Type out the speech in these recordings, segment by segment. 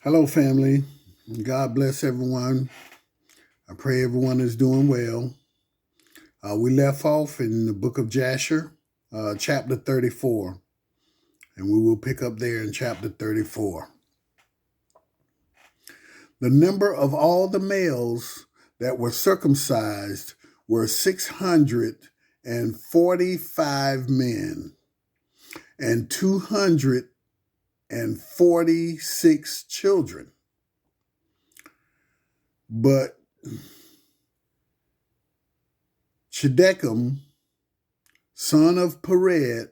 Hello, family. God bless everyone. I pray everyone is doing well. We left off in the book of Jasher, chapter 34, and we will pick up there in chapter 34. The number of all the males that were circumcised were 645 men and 246 children. But Shedechem, son of Pered,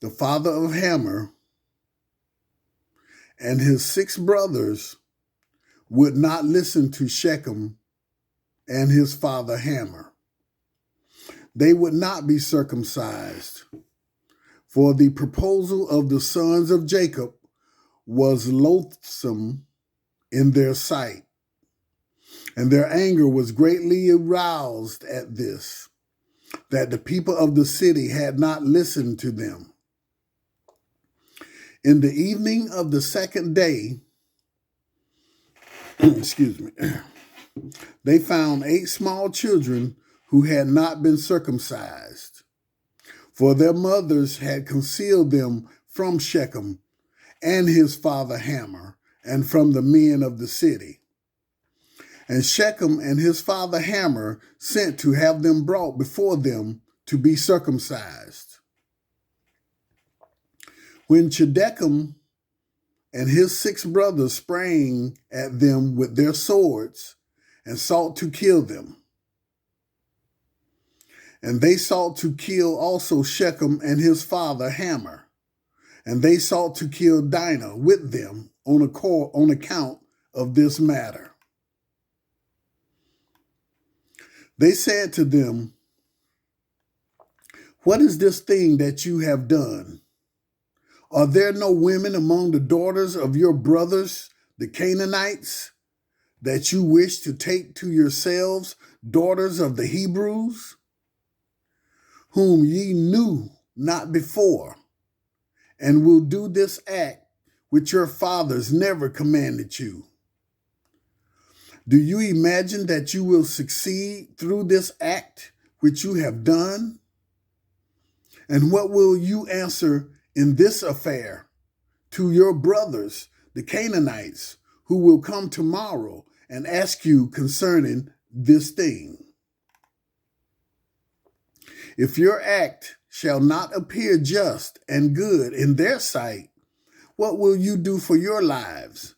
the father of Hamor, and his 6 brothers would not listen to Shechem and his father Hamor. They would not be circumcised, for the proposal of the sons of Jacob was loathsome in their sight, and their anger was greatly aroused at this, that the people of the city had not listened to them. In the evening of the second day, they found 8 small children who had not been circumcised, for their mothers had concealed them from Shechem and his father Hamor, and from the men of the city. And Shechem and his father Hamor sent to have them brought before them to be circumcised. When Shedechem and his 6 brothers sprang at them with their swords and sought to kill them, and they sought to kill also Shechem and his father Hamor, and they sought to kill Dinah with them on account of this matter. They said to them, "What is this thing that you have done? Are there no women among the daughters of your brothers, the Canaanites, that you wish to take to yourselves daughters of the Hebrews, whom ye knew not before, and will do this act which your fathers never commanded you? Do you imagine that you will succeed through this act which you have done? And what will you answer in this affair to your brothers, the Canaanites, who will come tomorrow and ask you concerning this thing? If your act shall not appear just and good in their sight, what will you do for your lives,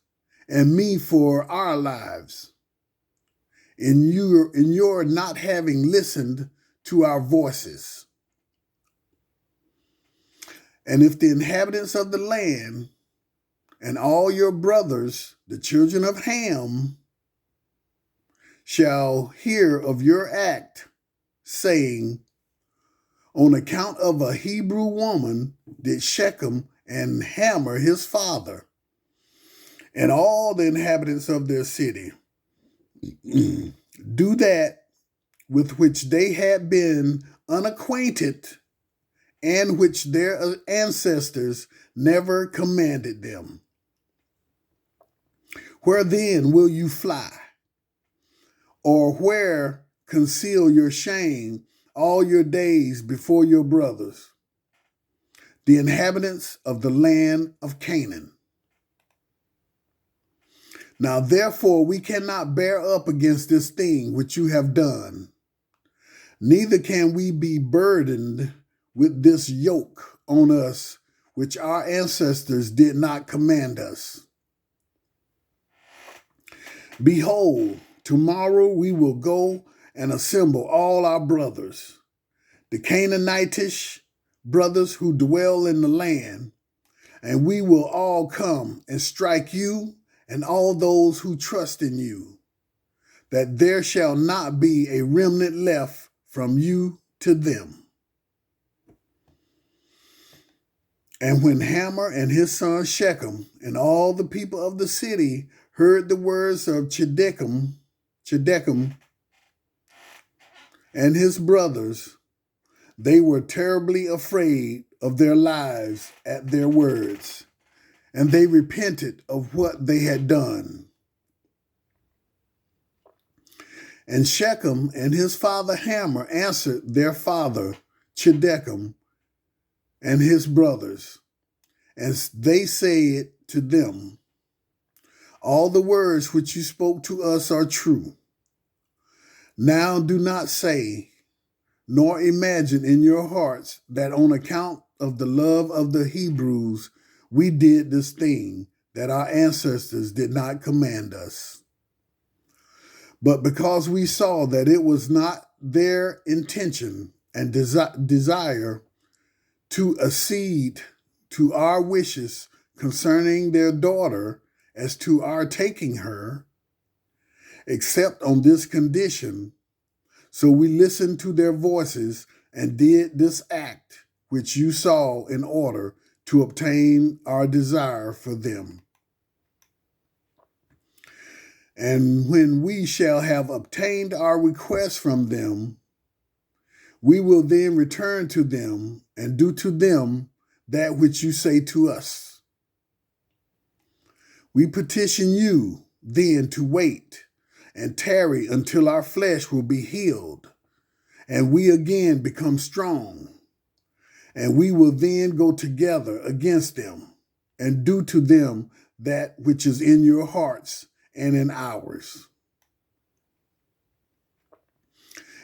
and me for our lives, in your not having listened to our voices? And if the inhabitants of the land and all your brothers, the children of Ham, shall hear of your act, saying, on account of a Hebrew woman did Shechem and Hamor his father, and all the inhabitants of their city, do that with which they had been unacquainted, and which their ancestors never commanded them. Where then will you fly? Or where conceal your shame all your days before your brothers, the inhabitants of the land of Canaan? Now therefore we cannot bear up against this thing which you have done, neither can we be burdened with this yoke on us which our ancestors did not command us. Behold, tomorrow we will go and assemble all our brothers, the Canaanitish brothers who dwell in the land, and we will all come and strike you and all those who trust in you, that there shall not be a remnant left from you to them." And when Hamor and his son Shechem and all the people of the city heard the words of Shedechem and his brothers, they were terribly afraid of their lives at their words, and they repented of what they had done. And Shechem and his father Hamor answered their father Chiddekem and his brothers, and they said to them, all the words which you spoke to us are true. Now do not say, nor imagine in your hearts that on account of the love of the Hebrews we did this thing that our ancestors did not command us. But because we saw that it was not their intention and desire to accede to our wishes concerning their daughter as to our taking her, except on this condition, so we listened to their voices and did this act which you saw in order to obtain our desire for them. And when we shall have obtained our request from them, we will then return to them and do to them that which you say to us. We petition you then to wait and tarry until our flesh will be healed, and we again become strong. And we will then go together against them and do to them that which is in your hearts and in ours.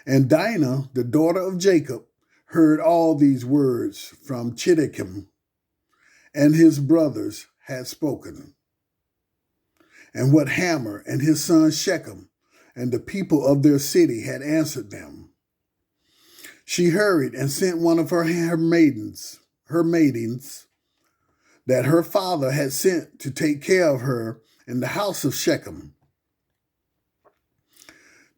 And Dinah, the daughter of Jacob, heard all these words from Chiddekem and his brothers had spoken, and what Hamor and his son Shechem and the people of their city had answered them. She hurried and sent one of her maidens, that her father had sent to take care of her in the house of Shechem,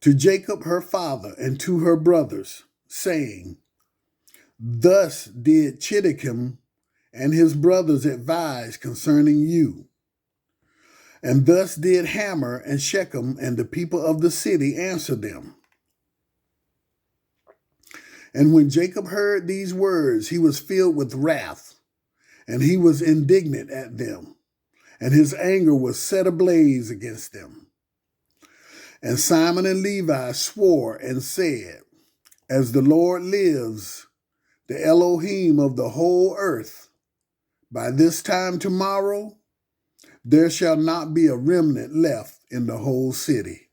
to Jacob her father and to her brothers, saying, thus did Chiddekem and his brothers advise concerning you. And thus did Hamor and Shechem and the people of the city answer them. And when Jacob heard these words, he was filled with wrath, and he was indignant at them, and his anger was set ablaze against them. And Simon and Levi swore and said, as the Lord lives, the Elohim of the whole earth, by this time tomorrow, there shall not be a remnant left in the whole city.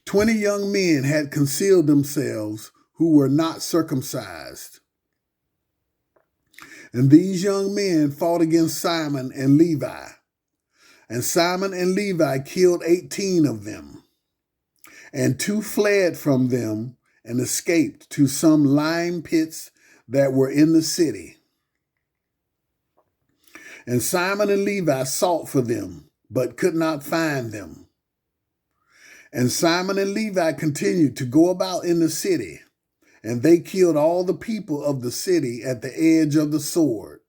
20 young men had concealed themselves who were not circumcised. And these young men fought against Simon and Levi. And Simon and Levi killed 18 of them. And 2 fled from them and escaped to some lime pits that were in the city. And Simon and Levi sought for them, but could not find them. And Simon and Levi continued to go about in the city, and they killed all the people of the city at the edge of the sword,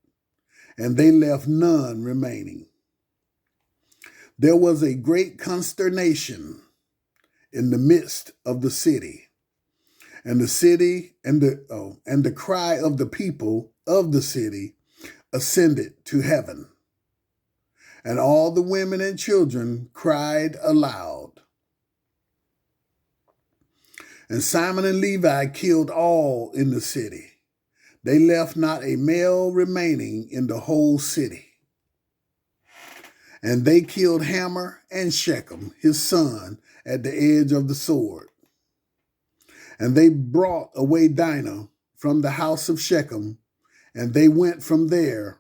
and they left none remaining. There was a great consternation in the midst of the city, and the cry of the people of the city ascended to heaven, and all the women and children cried aloud. And Simon and Levi killed all in the city. They left not a male remaining in the whole city. And they killed Hamor and Shechem, his son, at the edge of the sword. And they brought away Dinah from the house of Shechem, and they went from there.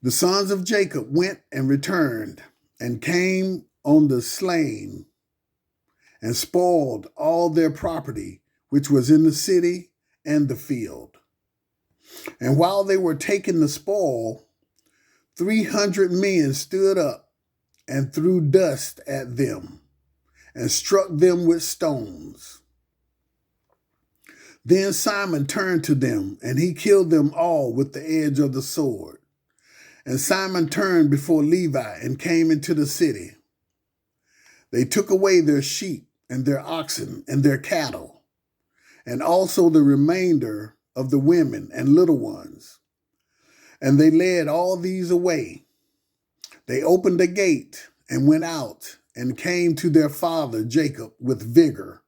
The sons of Jacob went and returned, and came on the slain, and spoiled all their property, which was in the city and the field. And while they were taking the spoil, 300 men stood up and threw dust at them, and struck them with stones. Then Simon turned to them, and he killed them all with the edge of the sword. And Simon turned before Levi and came into the city. They took away their sheep and their oxen and their cattle, and also the remainder of the women and little ones. And they led all these away. They opened the gate and went out and came to their father Jacob with vigor.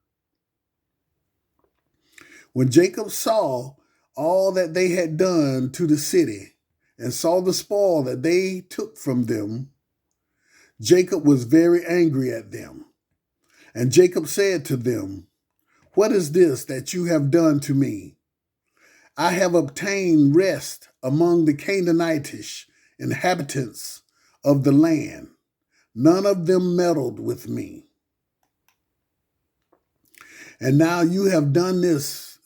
When Jacob saw all that they had done to the city and saw the spoil that they took from them, Jacob was very angry at them. And Jacob said to them, "What is this that you have done to me? I have obtained rest among the Canaanitish inhabitants of the land. None of them meddled with me. And now you have done this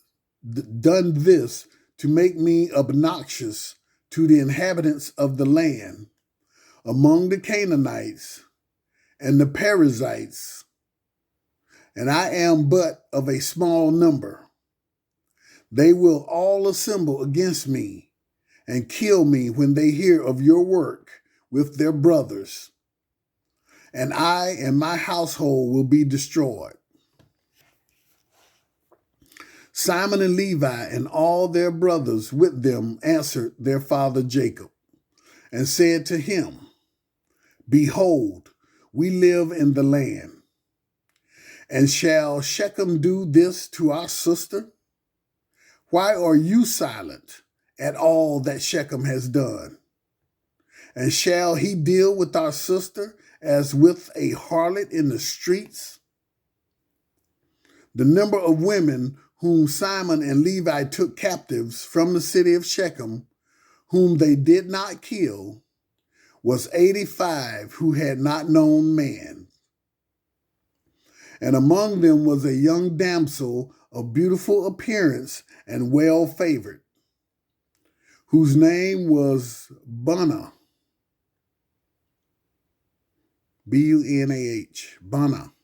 to make me obnoxious to the inhabitants of the land, among the Canaanites and the Perizzites, and I am but of a small number. They will all assemble against me and kill me when they hear of your work with their brothers, and I and my household will be destroyed." Simon and Levi and all their brothers with them answered their father Jacob and said to him, "Behold, we live in the land. And shall Shechem do this to our sister? Why are you silent at all that Shechem has done? And shall he deal with our sister as with a harlot in the streets?" The number of women whom Simon and Levi took captives from the city of Shechem, whom they did not kill, was 85 who had not known man. And among them was a young damsel of beautiful appearance and well favored, whose name was Bunah, B-U-N-A-H, Bunah.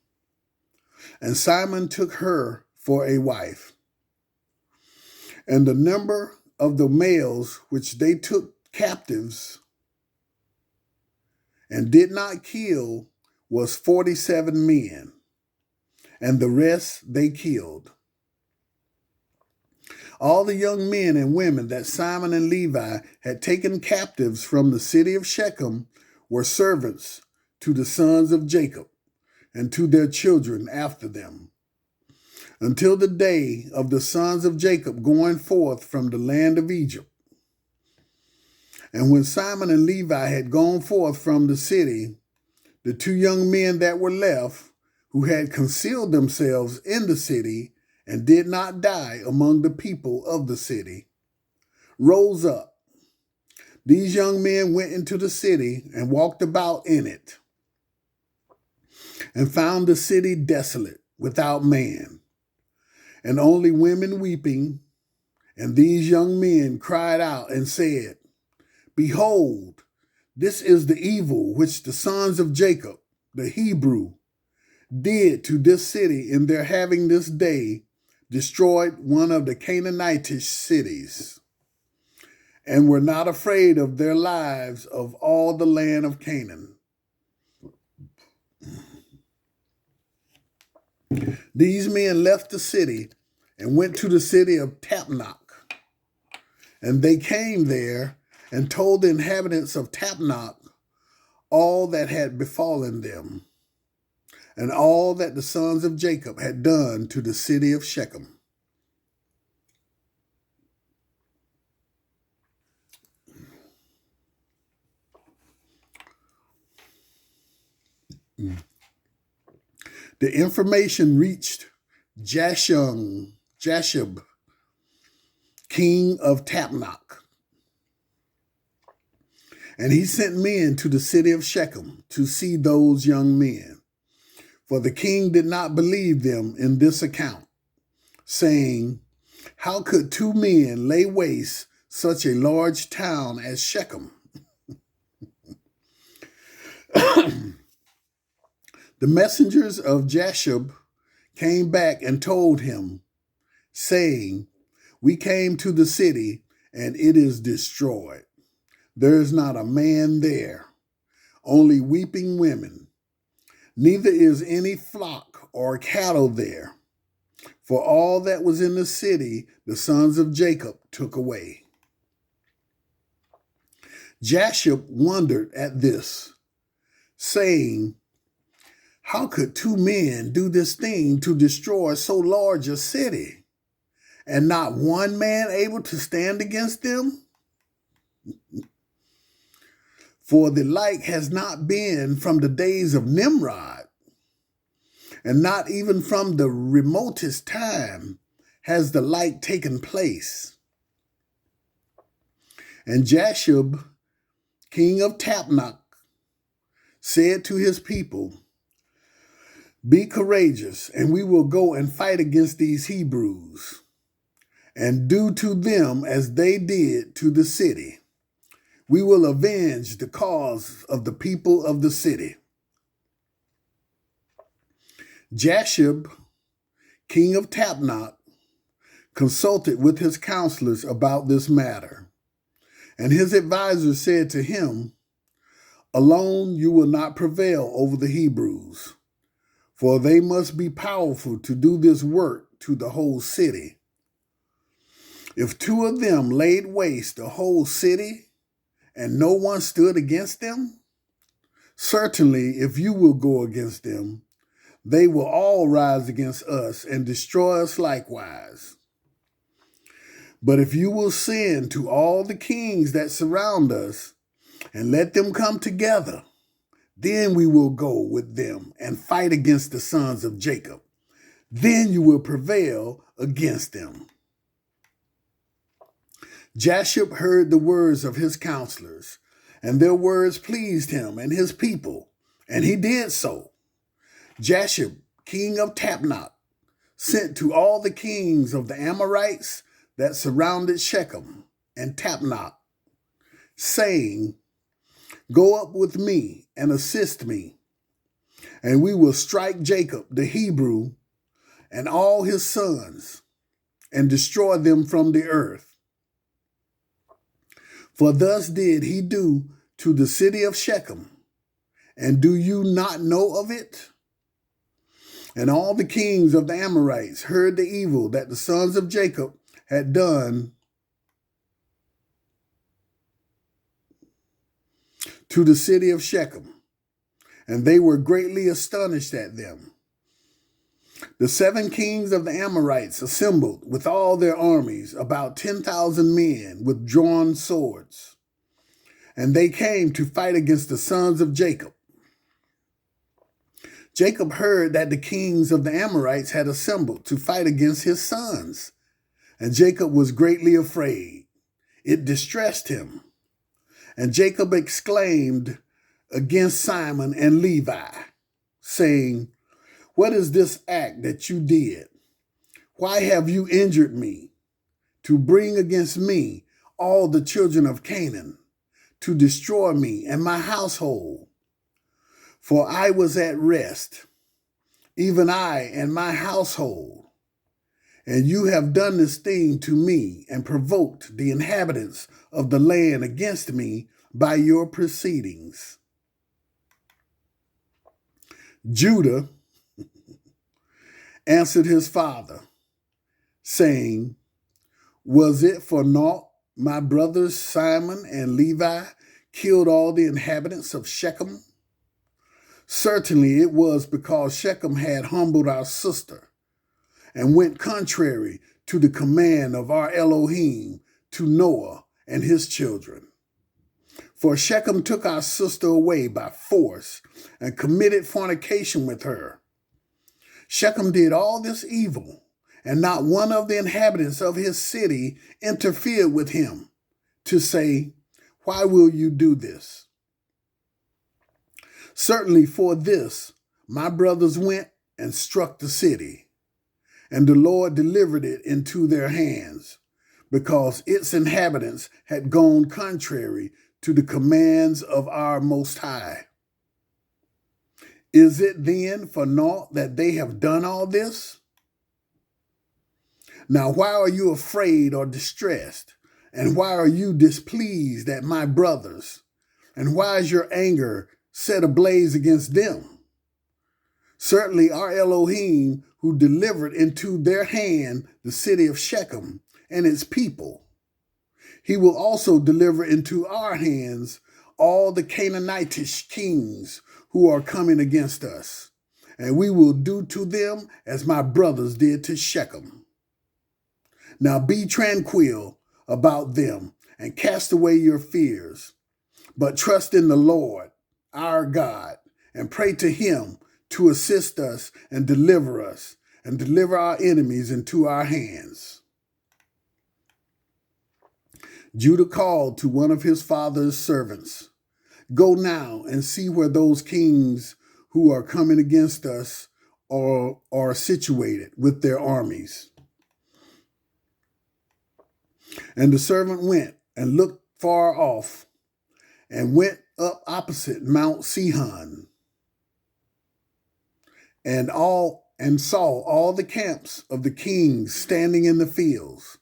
And Simon took her for a wife. And the number of the males which they took captives and did not kill was 47 men, and the rest they killed. All the young men and women that Simon and Levi had taken captives from the city of Shechem were servants to the sons of Jacob and to their children after them, until the day of the sons of Jacob going forth from the land of Egypt. And when Simon and Levi had gone forth from the city, the two young men that were left, who had concealed themselves in the city and did not die among the people of the city, rose up. These young men went into the city and walked about in it, and found the city desolate, without man, and only women weeping. And these young men cried out and said, "Behold, this is the evil which the sons of Jacob, the Hebrew, did to this city in their having this day destroyed one of the Canaanitish cities, and were not afraid of their lives of all the land of Canaan." These men left the city and went to the city of Tapnach. And they came there and told the inhabitants of Tapnach all that had befallen them, and all that the sons of Jacob had done to the city of Shechem. The information reached Jashub, king of Tapnach, and he sent men to the city of Shechem to see those young men. For the king did not believe them in this account, saying, "How could two men lay waste such a large town as Shechem?" The messengers of Jashub came back and told him, saying, "We came to the city, and it is destroyed. There is not a man there, only weeping women. Neither is any flock or cattle there, For all that was in the city, the sons of Jacob took away. Jashub wondered at this, saying, how could two men do this thing to destroy so large a city, and not one man able to stand against them? For the like has not been from the days of Nimrod, and not even from the remotest time has the like taken place. And Jashub, king of Tapnach, said to his people, be courageous, and we will go and fight against these Hebrews, and do to them as they did to the city. We will avenge the cause of the people of the city. Jashub, king of Tapnach, consulted with his counselors about this matter, and his advisors said to him, alone you will not prevail over the Hebrews, for they must be powerful to do this work to the whole city. If two of them laid waste the whole city, and no one stood against them, certainly if you will go against them, they will all rise against us and destroy us likewise. But if you will send to all the kings that surround us, and let them come together, then we will go with them and fight against the sons of Jacob. Then you will prevail against them. Jashub heard the words of his counselors, and their words pleased him and his people, and he did so. Jashub, king of Tapnach, sent to all the kings of the Amorites that surrounded Shechem and Tapnach, saying, go up with me and assist me, and we will strike Jacob the Hebrew and all his sons, and destroy them from the earth. For thus did he do to the city of Shechem, and do you not know of it? And all the kings of the Amorites heard the evil that the sons of Jacob had done to the city of Shechem, and they were greatly astonished at them. The 7 kings of the Amorites assembled with all their armies, about 10,000 men with drawn swords, and they came to fight against the sons of Jacob. Jacob heard that the kings of the Amorites had assembled to fight against his sons, and Jacob was greatly afraid. It distressed him. And Jacob exclaimed against Simon and Levi, saying, what is this act that you did? Why have you injured me, to bring against me all the children of Canaan, to destroy me and my household? For I was at rest, even I and my household. And you have done this thing to me and provoked the inhabitants of the land against me by your proceedings. Judah answered his father, saying, was it for naught my brothers Simon and Levi killed all the inhabitants of Shechem? Certainly it was because Shechem had humbled our sister and went contrary to the command of our Elohim to Noah and his children. For Shechem took our sister away by force and committed fornication with her. Shechem did all this evil, and not one of the inhabitants of his city interfered with him to say, why will you do this? Certainly for this, my brothers went and struck the city, and the Lord delivered it into their hands, because its inhabitants had gone contrary to the commands of our Most High. Is it then for naught that they have done all this? Now why are you afraid or distressed? And why are you displeased at my brothers? And why is your anger set ablaze against them? Certainly our Elohim, who delivered into their hand the city of Shechem and its people. He will also deliver into our hands all the Canaanitish kings who are coming against us, and we will do to them as my brothers did to Shechem. Now be tranquil about them and cast away your fears, but trust in the Lord, our God, and pray to him to assist us and deliver our enemies into our hands. Judah called to one of his father's servants, "Go now and see where those kings who are coming against us are situated with their armies." And the servant went and looked far off and went up opposite Mount Sihon and saw all the camps of the kings standing in the fields.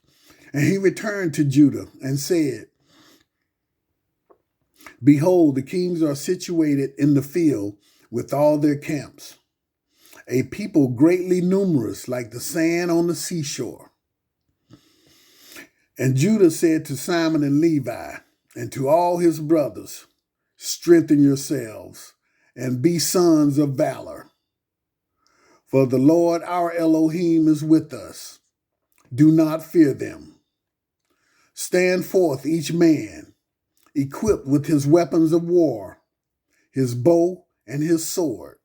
And he returned to Judah and said, "Behold, the kings are situated in the field with all their camps, a people greatly numerous like the sand on the seashore." And Judah said to Simon and Levi and to all his brothers, "Strengthen yourselves and be sons of valor. For the Lord our Elohim is with us. Do not fear them. Stand forth each man, equipped with his weapons of war, his bow and his sword,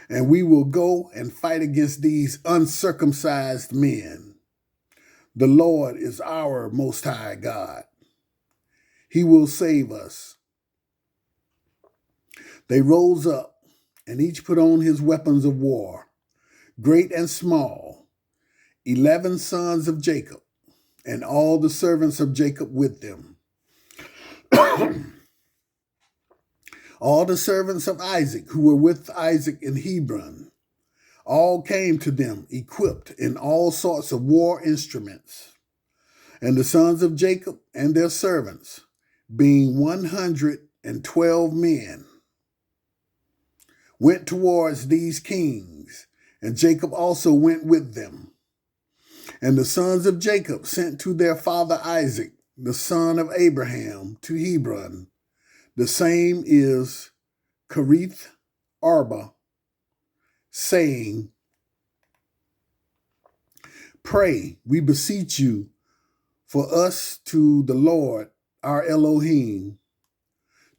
and we will go and fight against these uncircumcised men. The Lord is our Most High God. He will save us." They rose up and each put on his weapons of war, great and small, 11 sons of Jacob, and all the servants of Jacob with them. All the servants of Isaac who were with Isaac in Hebron, all came to them equipped in all sorts of war instruments. And the sons of Jacob and their servants, being 112 men, went towards these kings, and Jacob also went with them. And the sons of Jacob sent to their father Isaac, the son of Abraham, to Hebron. The same is Kiriath Arba, saying, "Pray, we beseech you, for us to the Lord our Elohim,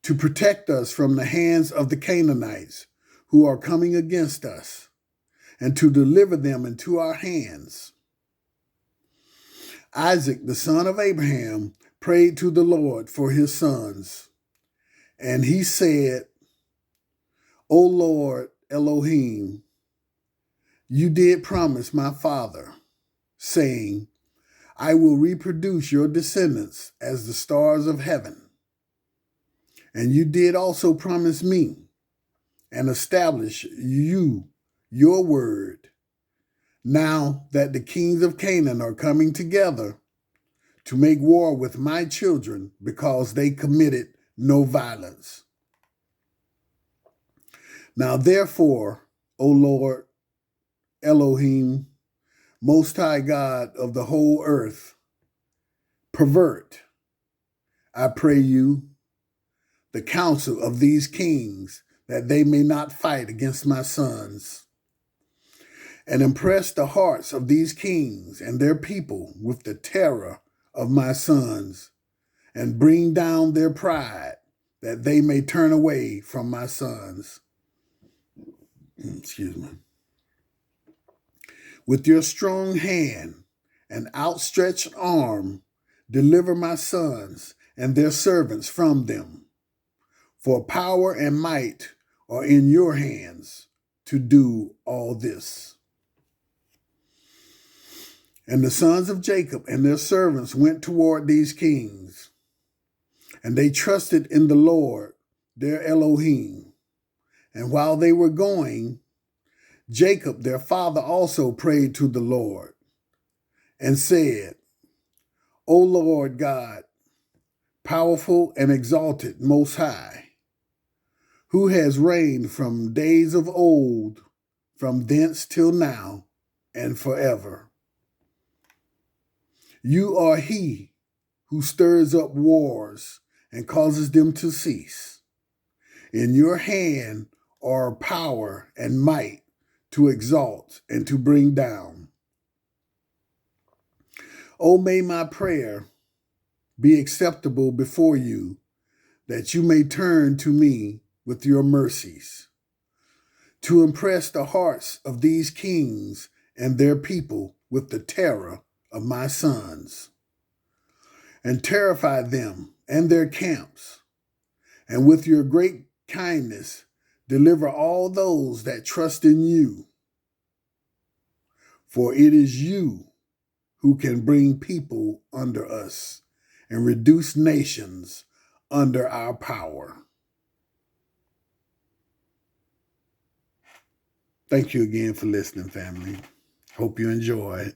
to protect us from the hands of the Canaanites who are coming against us, and to deliver them into our hands." Isaac, the son of Abraham, prayed to the Lord for his sons. And he said, "O Lord Elohim, you did promise my father, saying, I will reproduce your descendants as the stars of heaven. And you did also promise me and establish your word. Now that the kings of Canaan are coming together to make war with my children because they committed no violence. Now therefore, O Lord Elohim, Most High God of the whole earth, pervert, I pray you, the counsel of these kings, that they may not fight against my sons, and impress the hearts of these kings and their people with the terror of my sons, and bring down their pride, that they may turn away from my sons. Excuse me. With your strong hand and outstretched arm, deliver my sons and their servants from them. For power and might are in your hands to do all this. And the sons of Jacob and their servants went toward these kings, and they trusted in the Lord, their Elohim. And while they were going, Jacob, their father, also prayed to the Lord and said, O Lord God, powerful and exalted, most high, who has reigned from days of old, from thence till now, and forever. You are he who stirs up wars and causes them to cease. In your hand are power and might to exalt and to bring down. Oh, may my prayer be acceptable before you, that you may turn to me with your mercies, to impress the hearts of these kings and their people with the terror of my sons, and terrify them and their camps, and with your great kindness deliver all those that trust in you. For it is you who can bring people under us and reduce nations under our power. Thank you again for listening, family. Hope you enjoyed.